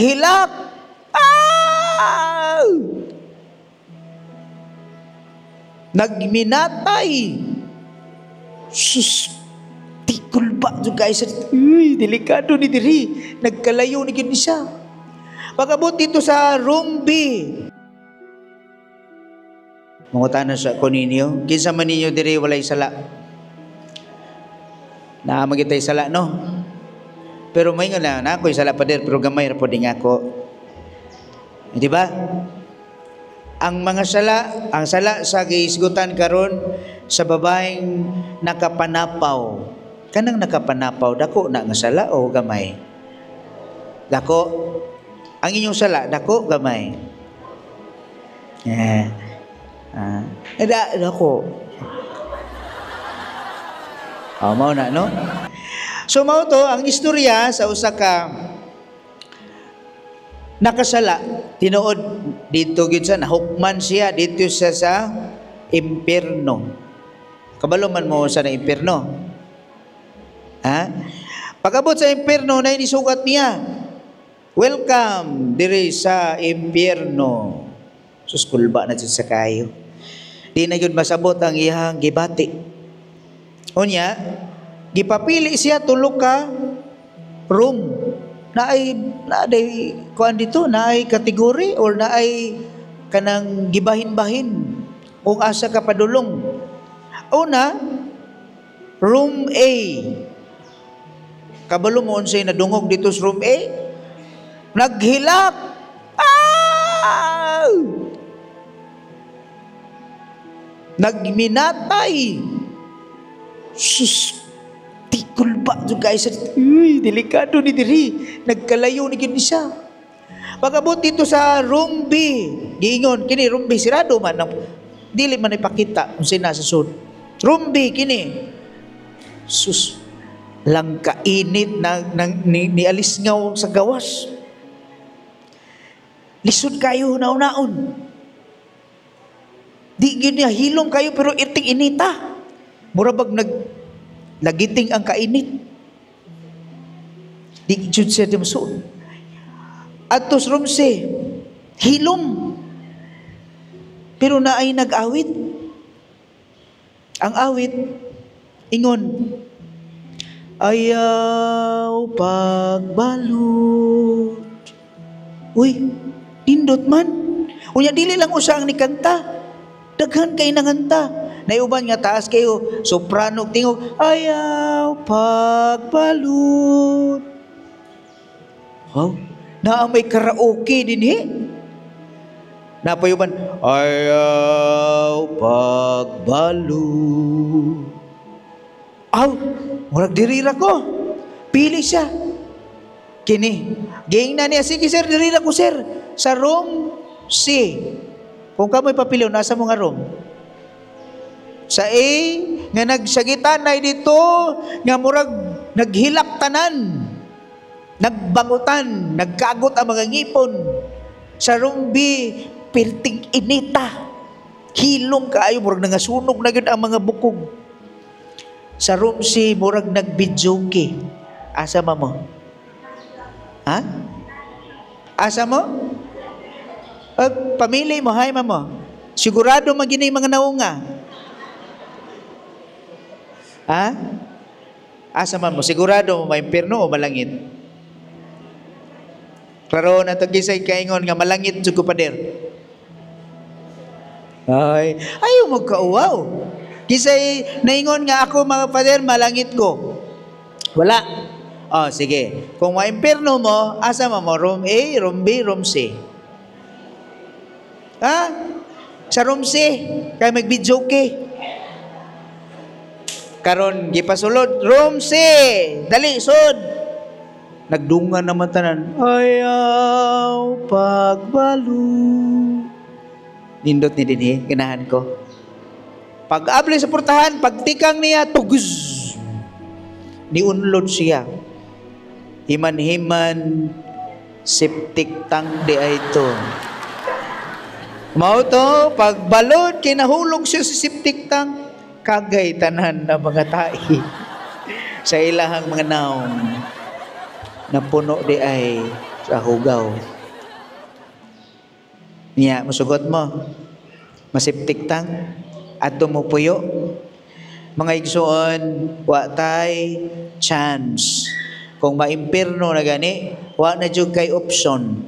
Hilak. Ah! Nagminatay. Sus, tikul ba ito guys? Uy, delikado ni diri. Nagkalayo ni gini siya. Pagabot dito sa Rumbi. Mangutanan sa ko ninyo, kinsa man ninyo diri walay sala? Magitay sala no? Pero may nga na ako'y sala pa der, pero gamay ra po din ako. Di ba? Ang mga sala, ang sala sa giisgutan karon sa babaeng nakapanapaw. Kanang nakapanapaw, dako na nga sala o gamay? Dako. Ang inyong sala, dako, gamay? Dako. Mao na, no? So, mao to, ang istorya sa usa ka nakasala, tinuod dito gid sa nahukman siya dito siya sa impierno. Kabalo man mo sa impierno. Pag-abot sa impierno na inisugat niya. Welcome diri sa impierno. Suskulba na sa kayo. Di na yun masabot ang iyang gibati. Unya, gipapili siya tulo ka room. Naay kuan dito, naay kategory or naay kanang gibahin-bahin kung asa ka padulong. Una, room A. Kabalo mo unsay nadungog dito sa room A? Naghilak. Nagminatay. Sus, tikul ba ito guys? Uy, delikado ni diri. Nagkalayo ni gini siya. Pagabot dito sa room B, giingon, kini room B, sirado man. Dili man ipakita kung sina sa sud. Room B, kini. Sus, lang kainit ni alisngaw sa gawas. Lisod kayo naon-naon. Di gini hilom kayo pero iting inita. Murabag lagiting ang kainit. Di jud siya dimsuon. Atos room C, hilom. Pero naay nag-awit. Ang awit, ingon, ayaw pagbalot. Uy, nindot man. Unya dili lang usang ni kanta. Daghan kay nanganta. Naiuban nga taas kayo, soprano tingog, ayaw pagbalot. Wow, na may karaoke din Napayuban, ayaw pagbalot. Murag dirira ko. Pili siya. Kini, ging na niya, sige sir, dirira ko sir. Sa room C. Kung kamoy papiliw, nasa mga room? Sa A, nga nagsagitan na dito, nga murag naghilak tanan, nagbangutan, nagkagot ang mga ngipon. Sa room B, pirting inita, hilong kaayo, murag nangasunog na gid ang mga bukog. Sa room C, murag nagbidyoke. Asa mo? Asa mo? Pamili mo, hay mo. Sigurado maginay mga naunga. Asa mo? Sigurado mo maimpierno o malangit? Klaro na ito gisay kaingon nga malangit jud ko pader. Ayaw magkauwaw. Kisay naingon nga ako mga pader, malangit ko. Wala. Sige. Kung maimpierno mo, asa mo? Room A, room B, room C. Sa room C, kaya mag-bidyoke. Karon gipasulod, room C. Dali, sud. Nagdungan naman tanan. Ayaw pagbalo. Nindot ni dinhi, ganahan ko. Pag-abli sa portahan, pagtikang niya, tuguz. Niunlod siya. Himan-himan, septic tank di ay ito. Mao to, pagbalod, kinahulog siya sa septic tank, kagay tanan na mga tai. Sa ilahang mga naong, na puno di ay. sa hugaw. Niya, musugot mo. Masiptik tang. At tumupuyo. Mga igsoon, wa tay chance. Kung maimpirno na gani, wa na jud kay option.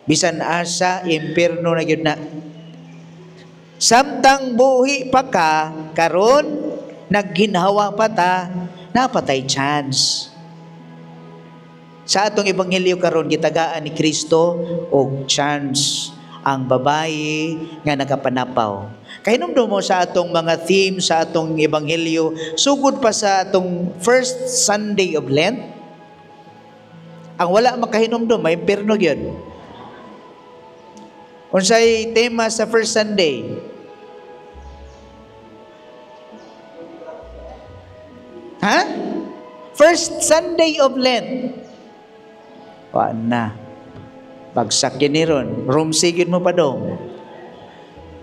Bisan asa, impirno na gyud na. Samtang buhi pa ka, karon nagginhawa pa ta, napatay chance. Sa atong ebanghelyo karon gitagaan ni Kristo og chance ang babayi nga nakapanapaw. Kahinomdom mo sa atong mga theme sa atong ebanghelyo sugod pa sa atong first Sunday of Lent. Ang wala makahinomdom may impierno gyud. Unsay tema sa first Sunday? Ha? First Sunday of Lent. Wa na. Bagsak yun ni ron. Rumsigid mo pa dong.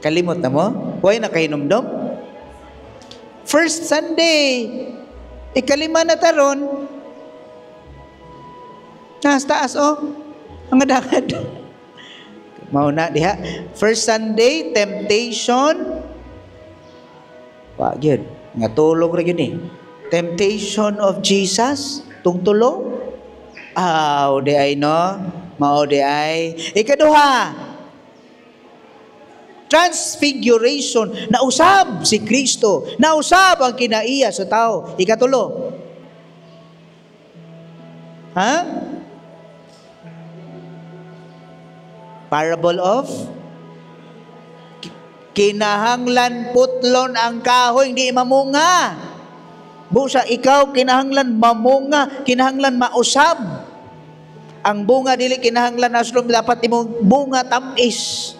Kalimot na mo? Huwag na kahinumdom? First Sunday. Ikalima na taron. Nasa taas Ang adakad. Mauna diha. First Sunday, temptation. Wa gyud. Nga tulog ra gyud ni. Temptation of Jesus. Tungtulo. Di ay no. Mao di ay. Ikaduha. Transfiguration. Nausab si Kristo. Nausab ang kinaiya sa tao. Ikatulo. Ha? Parable of kinahanglan putlon ang kahoy hindi mamunga. Busa ikaw kinahanglan mamunga, kinahanglan mausab. Ang bunga dili kinahanglan aslom dapat imong bunga tamis.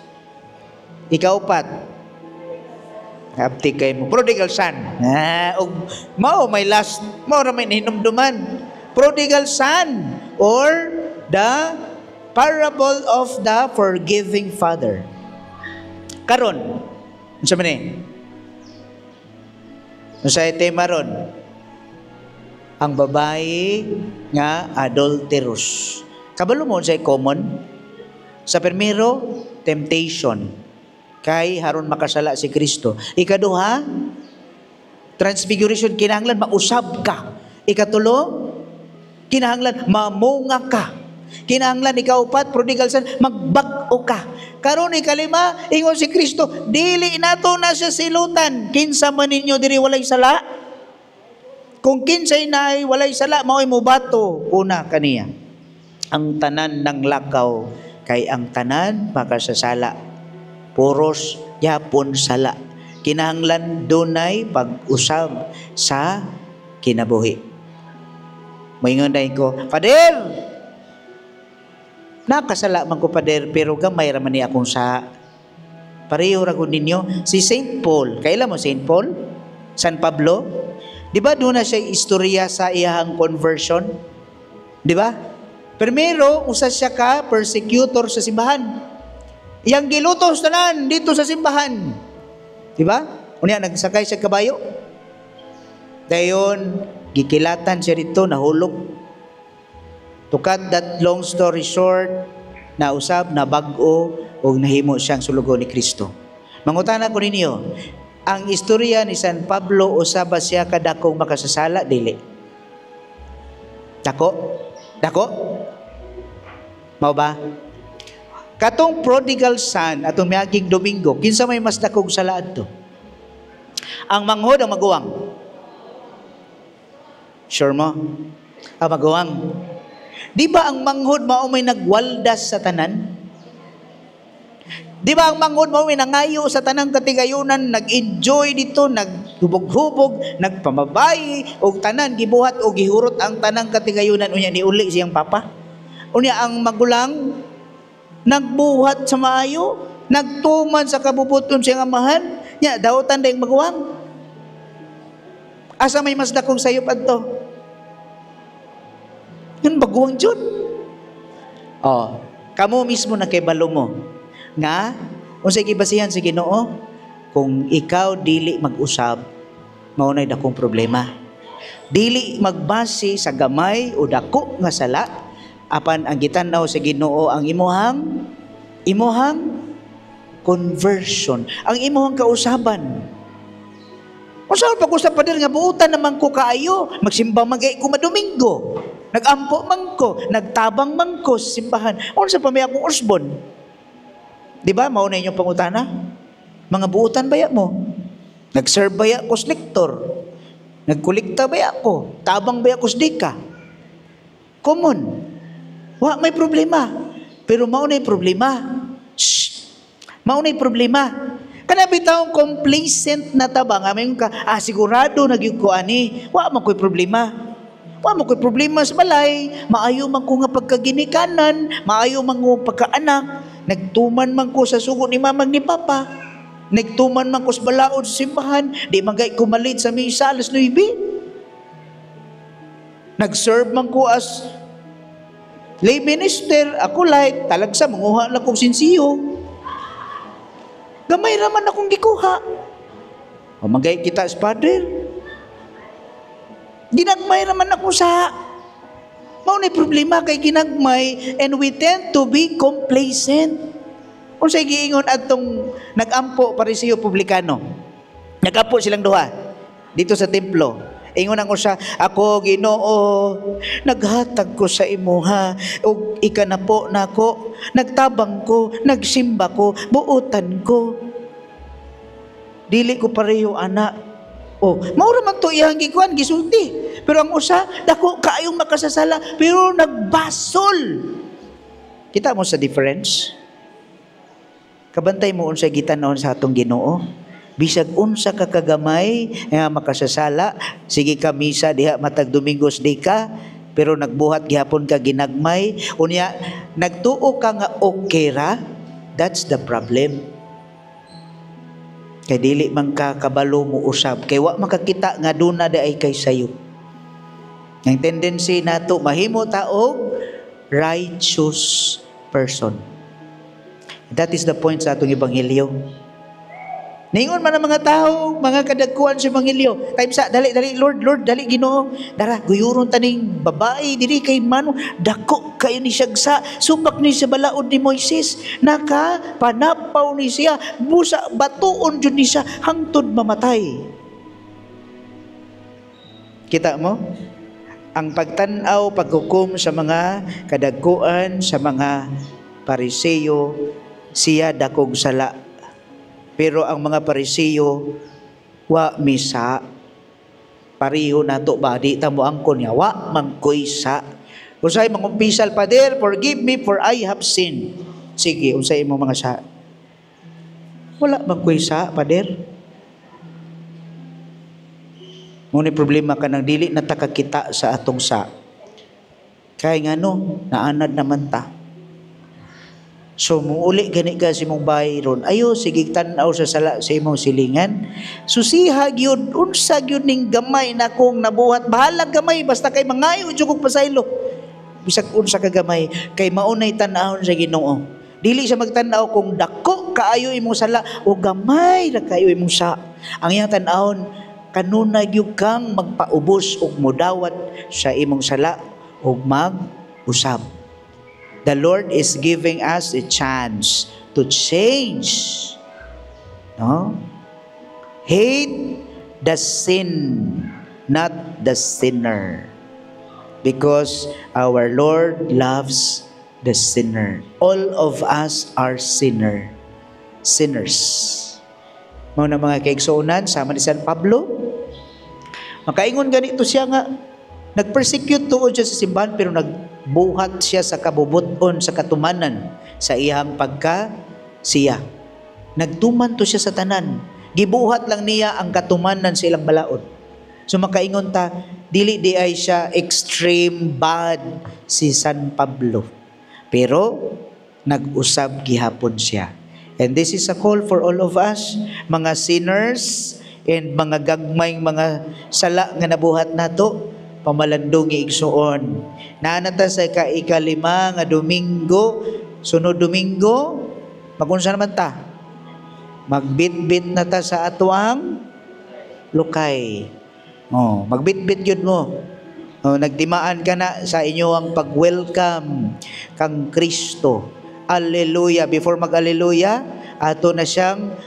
Ikaw pat. Apti kay mo prodigal son. Mao may last, mao ra may hinumduman. Prodigal son or the parable of the forgiving father. Karon, unsa man ni? Unsa tema ron? Ang babae nga adulterous. Kabalo mo unsay common? Sa primero, temptation. Kay haron makasala si Kristo. Ikaduha, transfiguration, kinahanglan mausab ka. Ikatulo, kinahanglan mamunga ka. Kinahanglan ikaw pat, prodigal son, magbag-o ka. Karon ikalima, ingon si Kristo, dili nato na siya silutan. Kinsa man ninyo diri walay sala? Kung kinsay na walay sala, mao'y mubato. Una kaniya, ang tanan ng lakaw, kay ang tanan makasasala. Puros yapon sala. Kinahanglan dunay pag-usab sa kinabuhi. Moingon dai ko, Pader, nakasala man ko pader, pero gamay ra man ni akong sa pareho ra gud ninyo. Si Saint Paul, kailan mo Saint Paul? San Pablo? Di ba doon na siya istorya sa iyahang conversion? Di ba? Primero, usa siya ka persecutor sa simbahan. Iyang gilutos tanan dito sa simbahan. Di ba? Unya nagsakay siya kabayo. Dayon gikilatan siya dito, nahulog. To cut that long story short, nausab, nabag-o, o nahimo siyang sulugo ni Kristo. Mangutana ko ninyo, ang istorya ni San Pablo, usab ba siya kadakong makasasala? Dili. Dako? Dako? Mao ba? Katong prodigal son, atong miaging Domingo, kinsa may mas dakong sala adto? Ang manghod ang maguwang. Sure mo? Ang maguwang. Di ba ang manghod mao may nagwaldas sa tanan? Di ba ang manghod mao may nangayo sa tanang katigayunan, nag-enjoy dito, naghubog-hubog, nagpamabay, og tanan gibuhat og gihurot ang tanang katigayunan unya ni uli siyang papa? Unya ang magulang nagbuhat sa maayo, nagtuman sa kabubuton siyang amahan, nya daotan dayong maguwang. Asa may mas dakong sayop adto? Yun baguwang jud. Kamo mismo na kay balo mo nga unsay gibasihan sa Ginoo, kung ikaw dili mag-usab, mao nay dakong problema. Dili magbase sa gamay o dako nga sala, apan ang gitanaw sa Ginoo ang imuhang conversion, ang imuhang kausaban. Usahan pa ko sa pader nga buutan naman ko kaayo, magsimba magay ko madomingo, nagampo man ko, nagtabang man ko sa simbahan. Ano sa pamaya kong usbon? Di ba, mauna inyong pangutana? Mga buutan baya mo? Nag-serve baya ko sa lektor? Nagkulikta baya ko? Tabang baya ko sa dika? Common. Wa, may problema. Pero mauna yung problema. Shh! Mauna yung problema. Kanabi taong complacent na tabang, amin ka, sigurado nagyug ko ani, wa man ko'y problema. Wa man ko'y problema sa balay, maayo man ko nga pagkaginikanan, maayo man ko pagkaanak, nagtuman man ko sa sugo ni mamag ni papa, nagtuman man ko sa balaod sa simbahan, di magay ko malit sa misa alas 9. Nag-serve man ko as lay minister, ako light, talagsa, manguha lang kong sinsiyo. Gamay raman akong gikuha. O magay kita sa pader. Ginagmay raman ako sa. Maunay problema kay ginagmay and we tend to be complacent. Kung sa giingon atong nagampo parisiyo publikano. Nagampo silang duha dito sa templo. Ingon ako siya, ako Ginoo, naghatag ko sa imuha, ug ika na po nako, nagtabang ko, nagsimba ko, buutan ko. Dili ko pareho ana. Oh, maura man to iyang gikuan gisulti. Pero ang usa, dako kaayong makasasala, pero nagbasol. Kita mo sa difference? Kabantay mo unsa gitan-on sa atong Ginoo. Bisag unsa ka kagamay nga makasasala, sige ka misa diha matag Domingos di ka, pero nagbuhat gihapon ka ginagmay, unya nagtuo ka nga okay ra, that's the problem. Kay dili man ka kabalo mo usab, kay wa makakita nga duna di ay kay sayo. Ang tendency nato mahimo taog righteous person. That is the point sa atong ebanghelyo. Ningon man ang mga tao, mga kadagkuan sa Ebanghelyo. Time sa, dali, Lord, dali, Ginoo. Dara, guyuron taning babae, dili kay mano, dako kayo ni siyagsa, subak ni sa balaod ni Moises, naka, panapaw ni siya, busa, batuon dyan ni siya, hangtod mamatay. Kita mo? Ang pagtanaw, paghukom sa mga kadagkuan, sa mga Pariseyo, siya dakog sala. Pero ang mga Pariseyo, wa misa. Pariho na to ba? Di tamo angkon niya. Wa mangkoy sa. Usay mangumpisal, Pader, forgive me for I have sinned. Sige, usay mo mga sa. Wala mangkoy sa, Pader. Ngunit problema ka ng dili na takakita sa atong sa. Kaya nga no, naanad naman ta. So, muuli gani ka si mong bayron. Ayo, sige tanaw sa sala sa imong silingan. Susihag yun, unsag yun ning gamay na kong nabuhat. Bahalag gamay, basta kay mangayo jugog pasaylo. Bisag unsa ka gamay, kay maunay tanahon sa Ginoo. Dili siya magtanaw kung dako kaayo imong sala o gamay ra kaayo imong sa. Ang iyang tanahon, kanunay gyud kang magpaubos og modawat sa imong sala o mag-usab. The Lord is giving us a chance to change. No? Hate the sin, not the sinner. Because our Lord loves the sinner. All of us are sinners. Mga mga kaigsuunan, sama ni San Pablo, makaingon ganito siya nga, nag-persecute tuod siya sa simbahan, pero nagbuhat siya sa kabubuton, sa katumanan, sa iyang pagka-siya. Nagtuman to siya sa tanan. Gibuhat lang niya ang katumanan sa ilang balaod. So makaingon ta, dili di ay siya extreme bad si San Pablo. Pero, nag-usab gihapon siya. And this is a call for all of us, mga sinners, and mga gagmayng mga sala nga nabuhat nato, pamalandong igsuon. Naanata sa ika-5 nga Domingo, sunod Domingo, magunsa naman ta? Magbit-bit na ta sa atuang lukay. Oh, magbit-bit yun mo. Nagtimaan ka na sa inyo ang pag-welcome kang Kristo. Alleluia. Before mag-alleluia, ato na siyang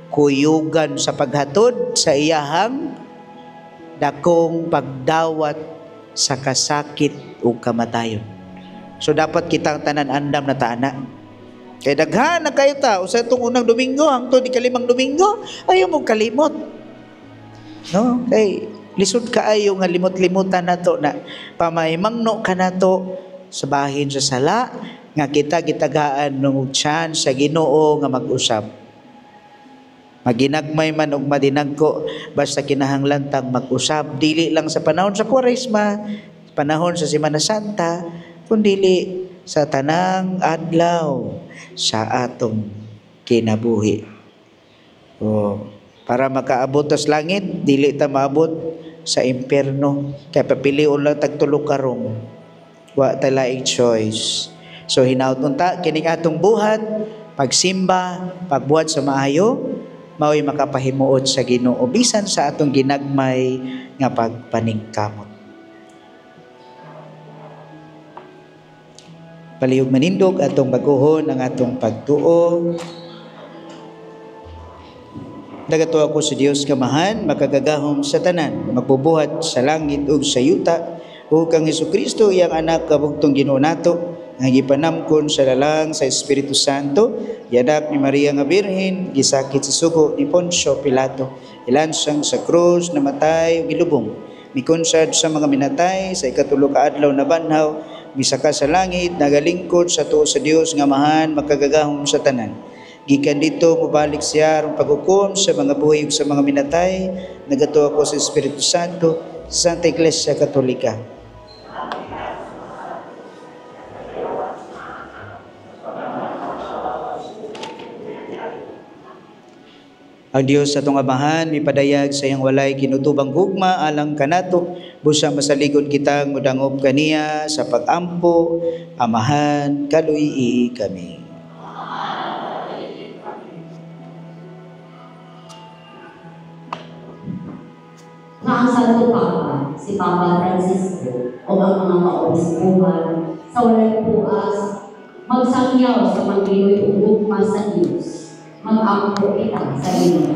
kuyugan sa paghatod sa iyahang dakong pagdawat sa kasakit o kamatayon. So dapat kitang tanan andam na taana. Kay daghan na kayo ta usa itong unang Domingo hangtod ikalimang Domingo, ayaw mo kalimot. No? Kay lisod kaayo nga limot-limutan nato na pamaymangno ka nato sa bahin sa sala nga kita gitagaan ng chance sa Ginoo nga mag-usab. Maginagmay man og madinagko basta kinahanglan tang mag-usab, dili lang sa panahon sa Kwaresma, panahon sa Semana Santa, kundi sa tanang adlaw sa atong kinabuhi. Para makaabot sa langit, dili ta maabot sa impyerno. Kaya papilion lang tagtulo karong. Wa ta laing choice. So hinaut unta kining atong buhat, pagsimba, pagbuhat sa maayo, mao'y makapahimuot sa Ginoo bisan sa atong ginagmay nga pagpaningkamot. Palihog manindog atong baguhon ang atong pagtuo. Dagato ako sa Dios kamahan, makagagahom sa tanan, magbubuhat sa langit ug sa yuta, o kang Hesukristo iyang anak kabugtong Ginoo nato, nga gipanamkon sa lalang sa Espiritu Santo, yadak ni Maria nga Birhen, gisakit sa sugo ni Poncio Pilato, ilansang sa krus, namatay ug gilubong, mikonsad sa mga minatay sa ikatulo ka adlaw na banhaw, misaka sa langit, nagalingkod sa tuo sa Dios nga mahan, makagagahom sa tanan. Gikan dito mubalik siya ang paghukom sa mga buhay ug sa mga minatay, nagato ako sa Espiritu Santo, sa Santa Iglesia Katolika. Ang Dios sa atong amahan, mipadayag sa iyang walay kinutubang gugma alang kanato, busa masaligon kitang mudangob kaniya sa pagampo, amahan, kaluyi kami. Na ang Santo Papa, si Papa Francisco, o ang mga kaobispuhan sa walay puas, magsangyaw sa Panginoy ug gugma sa Dios, mag-ampo kita sa inyo.